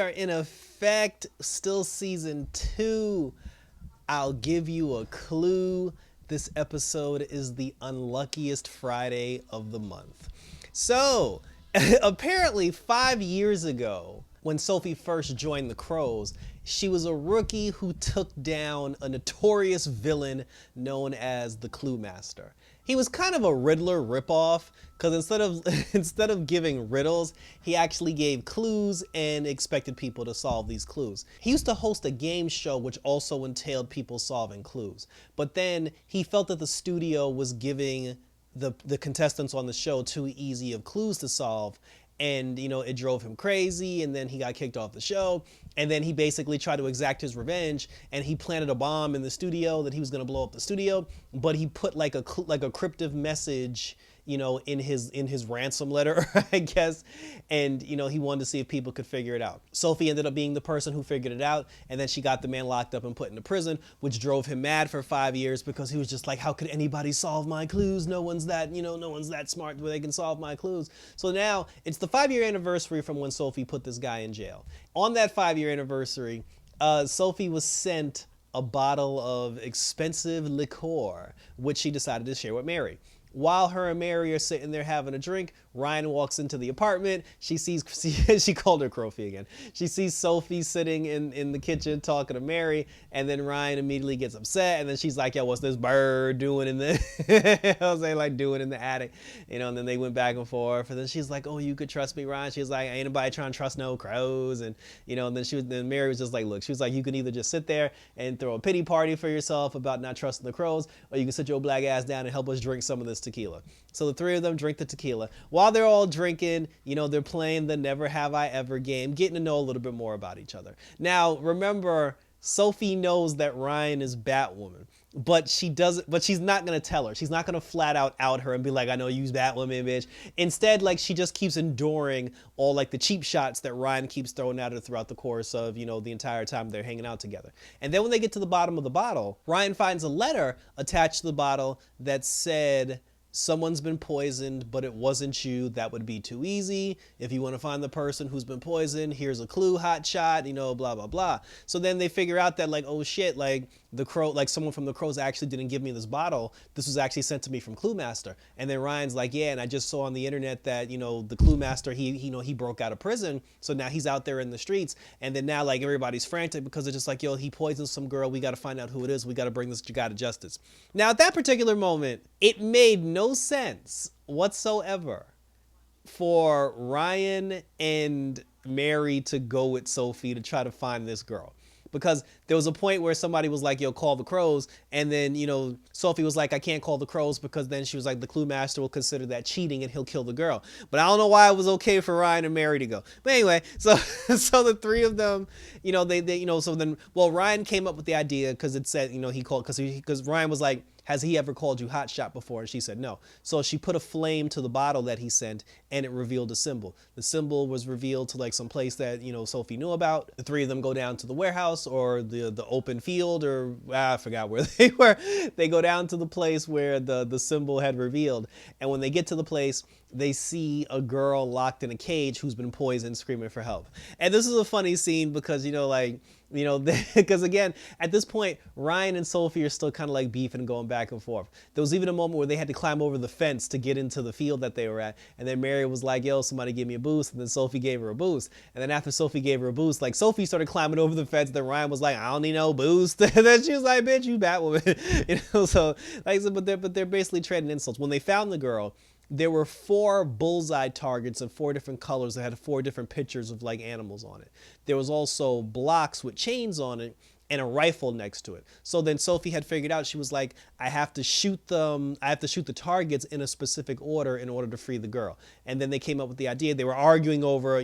are in effect. Still season 2. I'll give you a clue. This episode is the unluckiest Friday of the month. So, apparently 5 years ago, when Sophie first joined the Crows, she was a rookie who took down a notorious villain known as the Clue Master. He was kind of a Riddler ripoff, because instead of giving riddles, he actually gave clues and expected people to solve these clues. He used to host a game show which also entailed people solving clues. But then he felt that the studio was giving the contestants on the show too easy of clues to solve, and it drove him crazy, and then he got kicked off the show, and then he basically tried to exact his revenge, and he planted a bomb in the studio that he was going to blow up the studio, but he put like a cryptic message in his ransom letter, I guess. And, he wanted to see if people could figure it out. Sophie ended up being the person who figured it out. And then she got the man locked up and put into prison, which drove him mad for 5 years because he was just like, how could anybody solve my clues? No one's that smart where they can solve my clues. So now it's the 5-year anniversary from when Sophie put this guy in jail. On that 5-year anniversary, Sophie was sent a bottle of expensive liqueur, which she decided to share with Mary. While her and Mary are sitting there having a drink, Ryan walks into the apartment. She called her Crophie again. She sees Sophie sitting in the kitchen talking to Mary, and then Ryan immediately gets upset, and then she's like, yo, what's this bird doing in the I was like doing in the attic, and then they went back and forth, and then she's like, oh, you could trust me, Ryan. She's like, ain't nobody trying to trust no crows, and then Mary was just like, look, she was like, you can either just sit there and throw a pity party for yourself about not trusting the crows, or you can sit your black ass down and help us drink some of this tequila. So the three of them drink the tequila. While they're all drinking, they're playing the Never Have I Ever game, getting to know a little bit more about each other. Now, remember, Sophie knows that Ryan is Batwoman, but she's not going to tell her. She's not going to flat out her and be like, I know you's Batwoman, bitch. Instead, she just keeps enduring all the cheap shots that Ryan keeps throwing at her throughout the course of, the entire time they're hanging out together. And then when they get to the bottom of the bottle, Ryan finds a letter attached to the bottle that said, someone's been poisoned, but it wasn't you. That would be too easy. If you want to find the person who's been poisoned, here's a clue, hot shot, blah, blah, blah. So then they figure out that oh shit, the crow, someone from the Crows actually didn't give me this bottle. This was actually sent to me from Clue Master. And then Ryan's like, yeah, and I just saw on the internet that, the Clue Master, he broke out of prison. So now he's out there in the streets. And then now everybody's frantic because they're just like, yo, he poisoned some girl. We got to find out who it is. We got to bring this guy to justice. Now at that particular moment, it made no sense whatsoever for Ryan and Mary to go with Sophie to try to find this girl. Because there was a point where somebody was like, yo, call the Crows. And then, Sophie was like, I can't call the Crows because then she was like, the Clue Master will consider that cheating and he'll kill the girl. But I don't know why it was okay for Ryan and Mary to go. But anyway, so the three of them, so then, Ryan came up with the idea because it said, he called, because Ryan was like, has he ever called you hot shot before? And she said no. So she put a flame to the bottle that he sent, and it revealed a symbol. The symbol was revealed to some place that Sophie knew about. The three of them go down to the warehouse or the open field, or I forgot where they were. They go down to the place where the symbol had revealed, and when they get to the place, they see a girl locked in a cage who's been poisoned, screaming for help. And this is a funny scene because because again, at this point, Ryan and Sophie are still kind of beefing and going back and forth. There was even a moment where they had to climb over the fence to get into the field that they were at. And then Mary was like, yo, somebody give me a boost. And then Sophie gave her a boost. And then after Sophie gave her a boost, Sophie started climbing over the fence. Then Ryan was like, I don't need no boost. And then she was like, bitch, you Batwoman. So I said, but they're basically trading insults. When they found the girl, there were 4 bullseye targets of 4 different colors that had 4 different pictures of animals on it. There was also blocks with chains on it and a rifle next to it. So then Sophie had figured out, she was like, I have to shoot the targets in a specific order in order to free the girl. And then they came up with the idea. They were arguing over,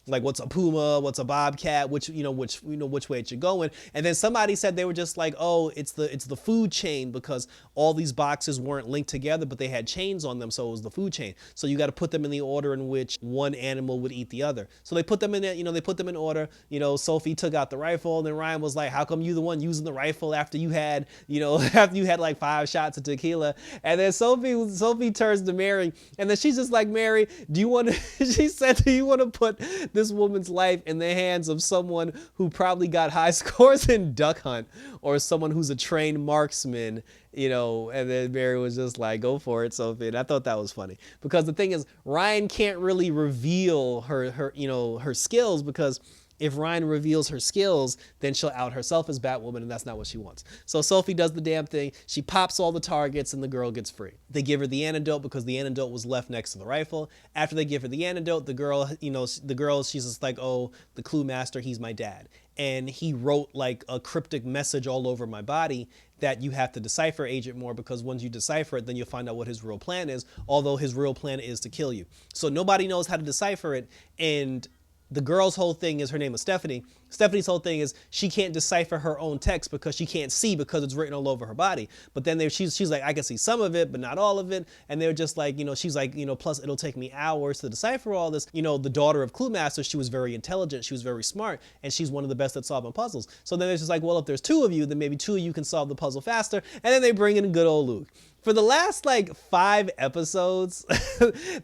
what's a puma, what's a bobcat, which way it should go in. And then somebody said they were just like, oh, it's the food chain, because all these boxes weren't linked together, but they had chains on them. So it was the food chain. So you got to put them in the order in which one animal would eat the other. So they put them in order. Sophie took out the rifle, and then Ryan was like, how how come you the one using the rifle after you had, after you had like 5 shots of tequila? And then Sophie turns to Mary, and then she's just like, Mary, do you want to, she said, do you want to put this woman's life in the hands of someone who probably got high scores in Duck Hunt, or someone who's a trained marksman? And then Mary was just like, go for it, Sophie. And I thought that was funny, because the thing is, Ryan can't really reveal her skills, because if Ryan reveals her skills, then she'll out herself as Batwoman, and that's not what she wants. So Sophie does the damn thing. She pops all the targets, and the girl gets free. They give her the antidote, because the antidote was left next to the rifle. After they give her the antidote, the girl, she's just like, oh, the clue master, he's my dad. And he wrote like a cryptic message all over my body that you have to decipher, Agent Moore, because once you decipher it, then you'll find out what his real plan is, although his real plan is to kill you. So nobody knows how to decipher it, and the girl's whole thing is, her name is Stephanie. Stephanie's whole thing is she can't decipher her own text because she can't see, because it's written all over her body. But then she's like, I can see some of it, but not all of it. And they're just like, she's like, plus it'll take me hours to decipher all this. The daughter of Clue Master, she was very intelligent, she was very smart, and she's one of the best at solving puzzles. So then it's just like, well, if there's 2 of you, then maybe 2 of you can solve the puzzle faster. And then they bring in good old Luke. For the last like 5 episodes,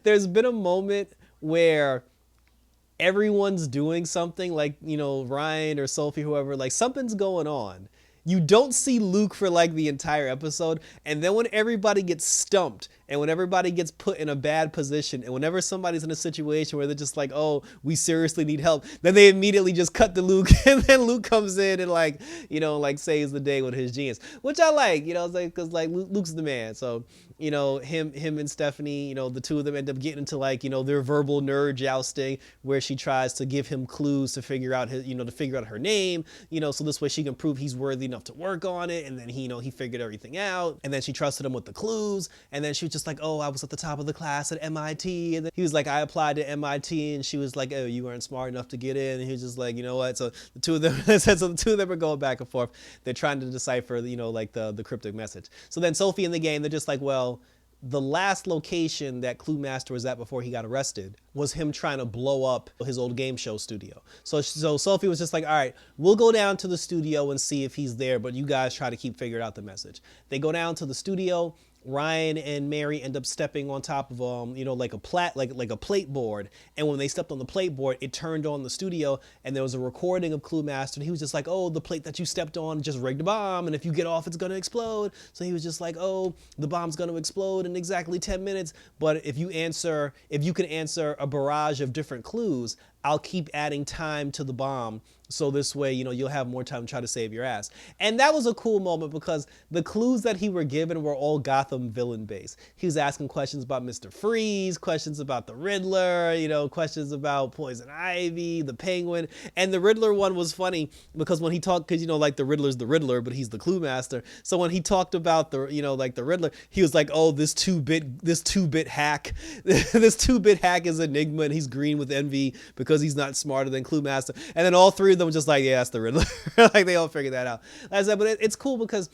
there's been a moment where everyone's doing something, like, Ryan or Sophie, whoever, like something's going on. You don't see Luke for like the entire episode. And then when everybody gets stumped, and when everybody gets put in a bad position, and whenever somebody's in a situation where they're just like, oh, we seriously need help, then they immediately just cut to Luke, and then Luke comes in and like, saves the day with his genius, which I like, because like Luke's the man. So, him and Stephanie, the 2 of them end up getting into like, their verbal nerd jousting, where she tries to give him clues to figure out her name, so this way she can prove he's worthy enough to work on it. And then he figured everything out, and then she trusted him with the clues, and then she was just like, oh, I was at the top of the class at MIT, and then he was like, I applied to MIT, and she was like, oh, you weren't smart enough to get in, and he was just like, you know what? So the 2 of them, are going back and forth. They're trying to decipher, like the cryptic message. So then Sophie in the game, they're just like, well, the last location that Clue Master was at before he got arrested was him trying to blow up his old game show studio. So Sophie was just like, all right, we'll go down to the studio and see if he's there, but you guys try to keep figuring out the message. They go down to the studio. Ryan and Mary end up stepping on top of like a plate board, and when they stepped on the plate board, it turned on the studio, and there was a recording of Clue Master, and he was just like, oh, the plate that you stepped on just rigged a bomb, and if you get off, it's gonna explode. So he was just like, oh, the bomb's gonna explode in exactly 10 minutes, but if you can answer a barrage of different clues, I'll keep adding time to the bomb, so this way, you'll have more time to try to save your ass. And that was a cool moment, because the clues that he were given were all Gotham villain based. He was asking questions about Mr. Freeze, questions about the Riddler, questions about Poison Ivy, the Penguin. And the Riddler one was funny, because when he talked, because like the Riddler's the Riddler, but he's the Clue Master. So when he talked about the the Riddler, he was like, oh, this 2-bit hack, this 2-bit hack is Enigma, and he's green with envy because he's not smarter than Clue Master. And then all 3 of them were just like, yeah, that's the Riddler. Like they all figured that out. Like I said, but it's cool because,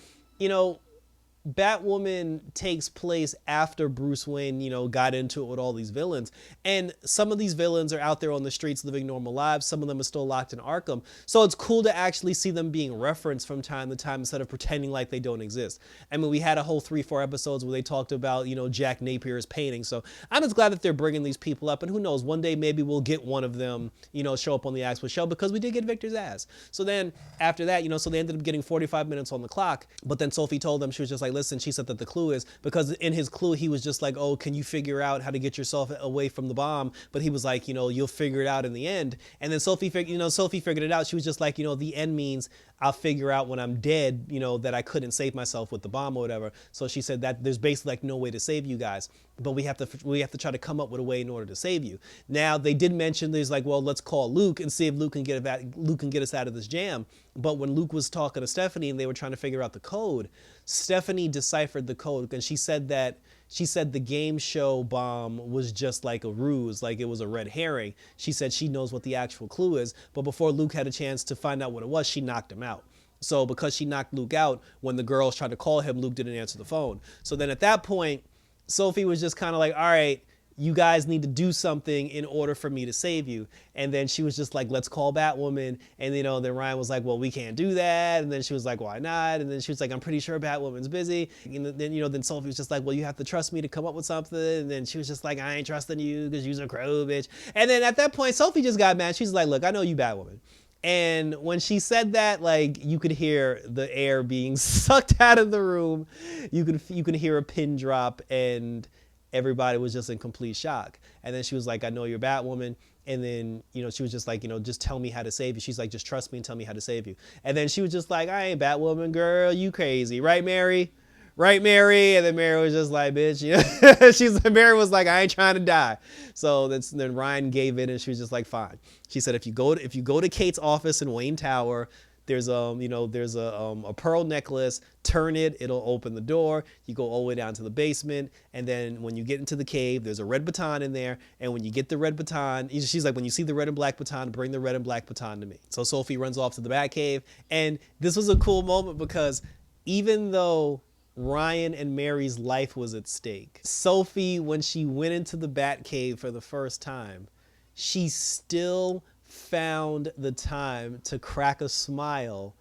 Batwoman takes place after Bruce Wayne, got into it with all these villains. And some of these villains are out there on the streets living normal lives. Some of them are still locked in Arkham. So it's cool to actually see them being referenced from time to time instead of pretending like they don't exist. I mean, we had a whole 3-4 episodes where they talked about, Jack Napier's painting. So I'm just glad that they're bringing these people up. And who knows, one day maybe we'll get one of them, show up on the actual show, because we did get Victor's ass. So then after that, so they ended up getting 45 minutes on the clock. But then Sophie told them, she was just like, listen, she said that the clue is, because in his clue, he was just like, oh, can you figure out how to get yourself away from the bomb? But he was like, you'll figure it out in the end. And then Sophie figured it out. She was just like, the end means I'll figure out when I'm dead, that I couldn't save myself with the bomb or whatever. So she said that there's basically like no way to save you guys, but we have to try to come up with a way in order to save you. Now they did mention there's like, well, let's call Luke and see if Luke can get us out of this jam. But when Luke was talking to Stephanie and they were trying to figure out the code, Stephanie deciphered the code, and she said the game show bomb was just like a ruse, like it was a red herring. She said she knows what the actual clue is, but before Luke had a chance to find out what it was, she knocked him out. So because she knocked Luke out, when the girls tried to call him, Luke didn't answer the phone. So then at that point, Sophie was just kind of like, all right, you guys need to do something in order for me to save you. And then she was just like, let's call Batwoman. And then Ryan was like, well, we can't do that. And then she was like, why not? And then she was like, I'm pretty sure Batwoman's busy. And then Sophie was just like, well, you have to trust me to come up with something. And then she was just like, I ain't trusting you because you're a crow, bitch. And then at that point, Sophie just got mad. She's like, look, I know you Batwoman. And when she said that, like, you could hear the air being sucked out of the room. You could hear a pin drop, and everybody was just in complete shock. And then she was like, I know you're Batwoman. And then, she was just like, just tell me how to save you. She's like, just trust me and tell me how to save you. And then she was just like, I ain't Batwoman, girl. You crazy. Right, Mary? Right, Mary? And then Mary was just like, bitch, Mary was like, I ain't trying to die. So then Ryan gave in, and she was just like, fine. She said, if you go to Kate's office in Wayne Tower, there's a pearl necklace. Turn it, it'll open the door. You go all the way down to the basement, and then when you get into the cave, there's a red baton in there. And when you get the red baton, she's like, when you see the red and black baton, bring the red and black baton to me. So Sophie runs off to the Batcave, and this was a cool moment because even though Ryan and Mary's life was at stake, Sophie, when she went into the Batcave for the first time, she still found the time to crack a smile.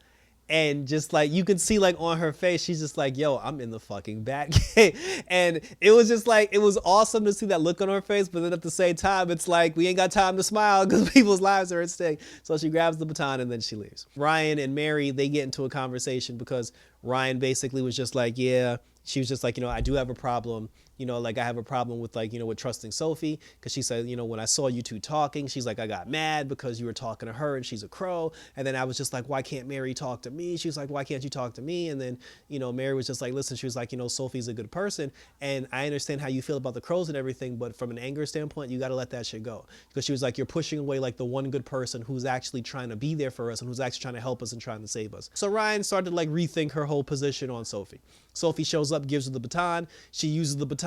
And just like, you could see like on her face, she's just like, yo, I'm in the fucking Batcave. And it was just like, it was awesome to see that look on her face. But then at the same time, it's like, we ain't got time to smile because people's lives are at stake. So she grabs the baton and then she leaves. Ryan and Mary, they get into a conversation because Ryan basically was just like, yeah, she was just like, I do have a problem. I have a problem with with trusting Sophie, because she said, when I saw you two talking, she's like, I got mad because you were talking to her and she's a crow. And then I was just like, why can't Mary talk to me? She was like, why can't you talk to me? And then, Mary was just like, listen, she was like, Sophie's a good person. And I understand how you feel about the crows and everything, but from an anger standpoint, you got to let that shit go. Because she was like, you're pushing away like the one good person who's actually trying to be there for us and who's actually trying to help us and trying to save us. So Ryan started to rethink her whole position on Sophie. Sophie shows up, gives her the baton. She uses the baton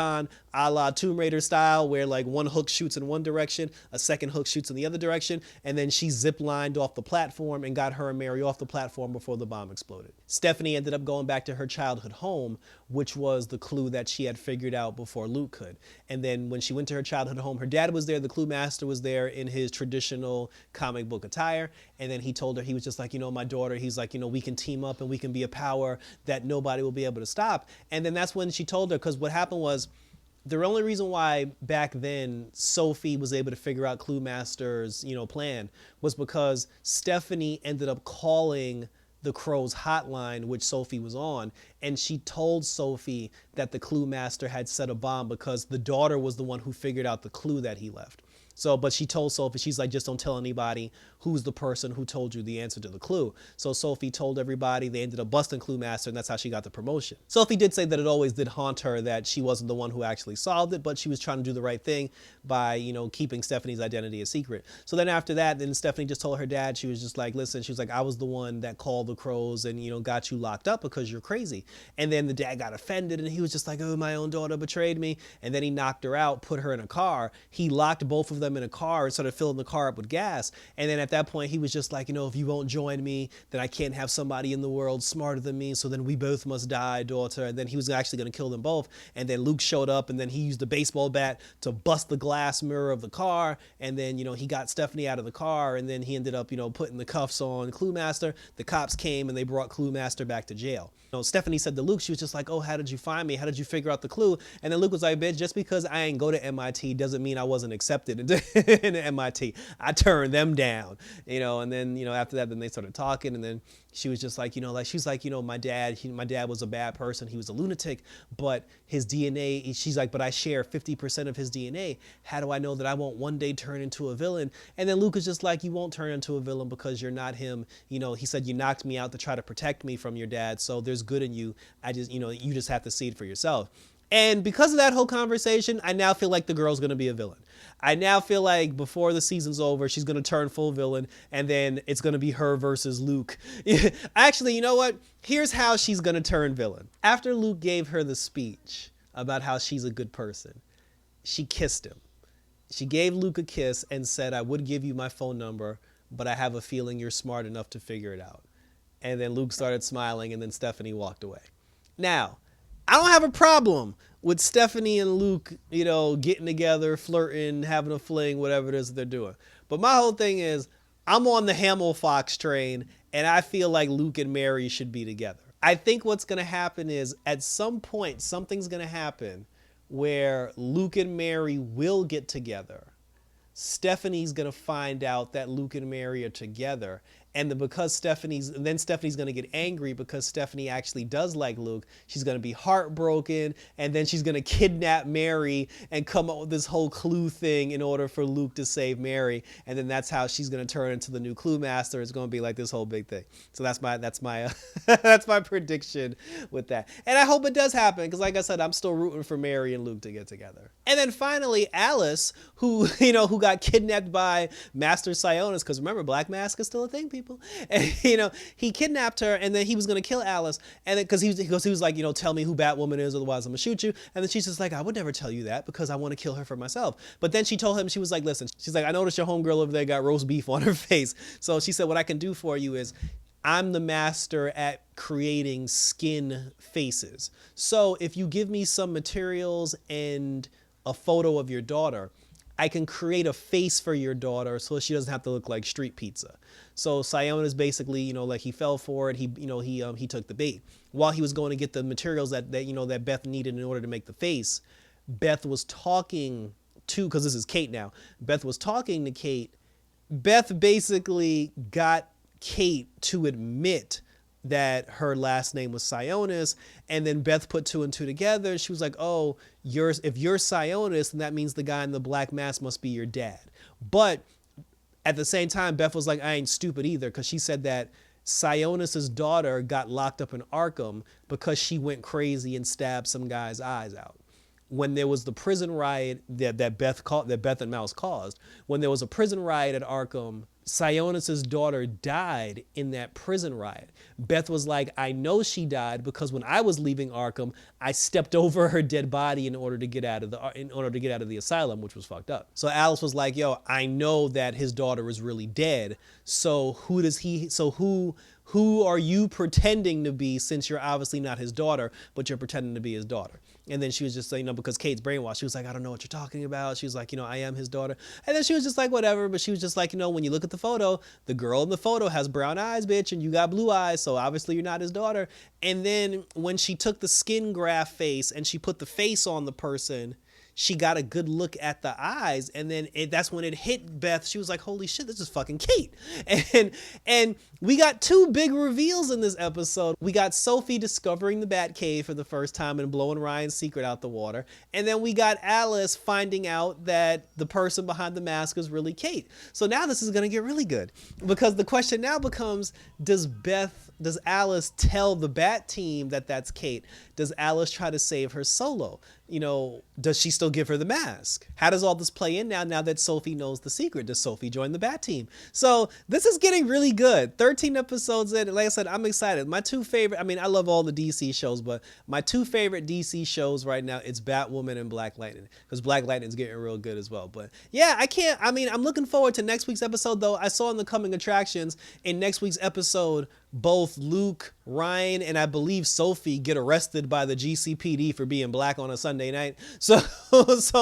a la Tomb Raider style, where one hook shoots in one direction, a second hook shoots in the other direction, and then she zip-lined off the platform and got her and Mary off the platform before the bomb exploded. Stephanie ended up going back to her childhood home, which was the clue that she had figured out before Luke could. And then when she went to her childhood home, her dad was there, the clue master was there in his traditional comic book attire, and then he told her, he was just like, my daughter, he's like, we can team up and we can be a power that nobody will be able to stop. And then that's when she told her, because what happened was, the only reason why back then Sophie was able to figure out Clue Master's, plan was because Stephanie ended up calling the Crow's hotline, which Sophie was on, and she told Sophie that the Clue Master had set a bomb because the daughter was the one who figured out the clue that he left. So, but she told Sophie, she's like, just don't tell anybody who's the person who told you the answer to the clue. So Sophie told everybody, they ended up busting Clue Master, and that's how she got the promotion. Sophie did say that it always did haunt her that she wasn't the one who actually solved it, but she was trying to do the right thing by, keeping Stephanie's identity a secret. So then after that, then Stephanie just told her dad, she was just like, listen, she was like, I was the one that called the crows and, got you locked up because you're crazy. And then the dad got offended, and he was just like, oh, my own daughter betrayed me. And then he knocked her out, put her in a car. He locked both of them in a car and started filling the car up with gas. And then at that point, he was just like, if you won't join me, then I can't have somebody in the world smarter than me. So then we both must die, daughter. And then he was actually going to kill them both. And then Luke showed up, and then he used a baseball bat to bust the glass mirror of the car. And then, he got Stephanie out of the car, and then he ended up, putting the cuffs on Clue Master. The cops came and they brought Clue Master back to jail. Stephanie said to Luke, she was just like, oh, how did you find me? How did you figure out the clue? And then Luke was like, bitch, just because I ain't go to MIT doesn't mean I wasn't accepted into MIT. I turned them down, and then, after that, then they started talking, and then she was just like, she's like, my dad was a bad person. He was a lunatic, but his DNA, she's like, but I share 50% of his DNA. How do I know that I won't one day turn into a villain? And then Luke is just like, you won't turn into a villain because you're not him. He said, you knocked me out to try to protect me from your dad. So there's good in you. I just, you just have to see it for yourself. And because of that whole conversation, I now feel like the girl's going to be a villain. I now feel like before the season's over, she's going to turn full villain, and then it's going to be her versus Luke. Actually, you know what? Here's how she's going to turn villain. After Luke gave her the speech about how she's a good person, she kissed him. She gave Luke a kiss and said, I would give you my phone number, but I have a feeling you're smart enough to figure it out. And then Luke started smiling, and then Stephanie walked away. Now, I don't have a problem with Stephanie and Luke, you know, getting together, flirting, having a fling, whatever it is that they're doing. But my whole thing is, I'm on the Hamill Fox train, and I feel like Luke and Mary should be together. I think what's going to happen is at some point, something's going to happen where Luke and Mary will get together. Stephanie's going to find out that Luke and Mary are together. And then Stephanie's going to get angry because Stephanie actually does like Luke. She's going to be heartbroken, and then she's going to kidnap Mary and come up with this whole clue thing in order for Luke to save Mary. And then that's how she's going to turn into the new clue master. It's going to be like this whole big thing. So that's my that's my prediction with that. And I hope it does happen because, like I said, I'm still rooting for Mary and Luke to get together. And then finally, Alice, who got kidnapped by Master Sionis, because remember, Black Mask is still a thing, people. And he kidnapped her, and then he was gonna kill Alice, and then because he was like, tell me who Batwoman is, otherwise I'm gonna shoot you. And then she's just like, I would never tell you that because I want to kill her for myself. But then she told him, she was like, listen, she's like, I noticed your homegirl over there got roast beef on her face. So she said, what I can do for you is, I'm the master at creating skin faces. So if you give me some materials and a photo of your daughter, I can create a face for your daughter so she doesn't have to look like street pizza. So Sionis basically, like he fell for it. He took the bait. While he was going to get the materials that Beth needed in order to make the face, Beth was talking to, because this is Kate now, Beth was talking to Kate. Beth basically got Kate to admit that her last name was Sionis, and then Beth put two and two together. She was like, oh, if you're Sionis, then that means the guy in the black mask must be your dad. But at the same time, Beth was like, I ain't stupid either, because she said that Sionis's daughter got locked up in Arkham because she went crazy and stabbed some guy's eyes out. When there was the prison riot that Beth and Mouse caused, when there was a prison riot at Arkham, Sionis' daughter died in that prison riot. Beth was like, I know she died because when I was leaving Arkham, I stepped over her dead body in order to get out of the asylum, which was fucked up. So Alice was like, yo, I know that his daughter is really dead. So who are you pretending to be, since you're obviously not his daughter, but you're pretending to be his daughter? And then she was just like, because Kate's brainwashed. She was like, I don't know what you're talking about. She was like, I am his daughter. And then she was just like, whatever. But she was just like, when you look at the photo, the girl in the photo has brown eyes, bitch, and you got blue eyes. So obviously you're not his daughter. And then when she took the skin graft face and she put the face on the person, she got a good look at the eyes, and then that's when it hit Beth. She was like, holy shit, this is fucking Kate. And we got two big reveals in this episode. We got Sophie discovering the Batcave for the first time and blowing Ryan's secret out the water. And then we got Alice finding out that the person behind the mask is really Kate. So now this is going to get really good, because the question now becomes, does Alice tell the Bat team that that's Kate? Does Alice try to save her solo? Does she still give her the mask? How does all this play in now that Sophie knows the secret? Does Sophie join the Bat team? So this is getting really good. 13 episodes in. Like I said, I'm excited. My two favorite, I love all the DC shows, but my two favorite DC shows right now, it's Batwoman and Black Lightning, because Black Lightning's getting real good as well. But yeah, I'm looking forward to next week's episode, though. I saw in the coming attractions in next week's episode, both Luke, Ryan, and I believe Sophie get arrested by the GCPD for being black on a Sunday night. So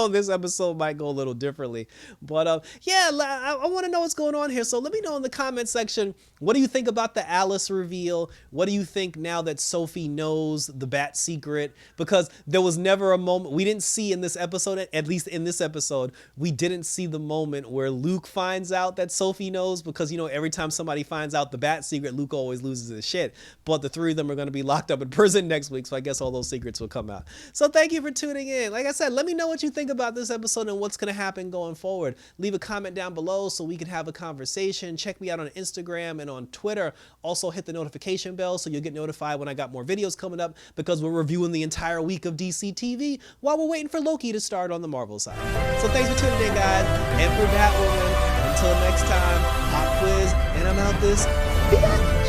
this episode might go a little differently. But yeah, I want to know what's going on here. So let me know in the comment section, what do you think about the Alice reveal? What do you think now that Sophie knows the Bat secret? Because there was never a moment, we didn't see in this episode, at least in this episode, we didn't see the moment where Luke finds out that Sophie knows, because every time somebody finds out the Bat secret, Luke always loses his shit. But the three of them are going to be locked up in prison next week, so I guess all those secrets will come out. So thank you for tuning in. Like I said, let me know what you think about this episode and what's going to happen going forward. Leave a comment down below so we can have a conversation. Check me out on Instagram and on Twitter. Also hit the notification bell so you'll get notified when I got more videos coming up, because we're reviewing the entire week of DC TV while we're waiting for Loki to start on the Marvel side. So thanks for tuning in, guys. And for Batwoman, until next time, pop quiz, and I'm out this bitch.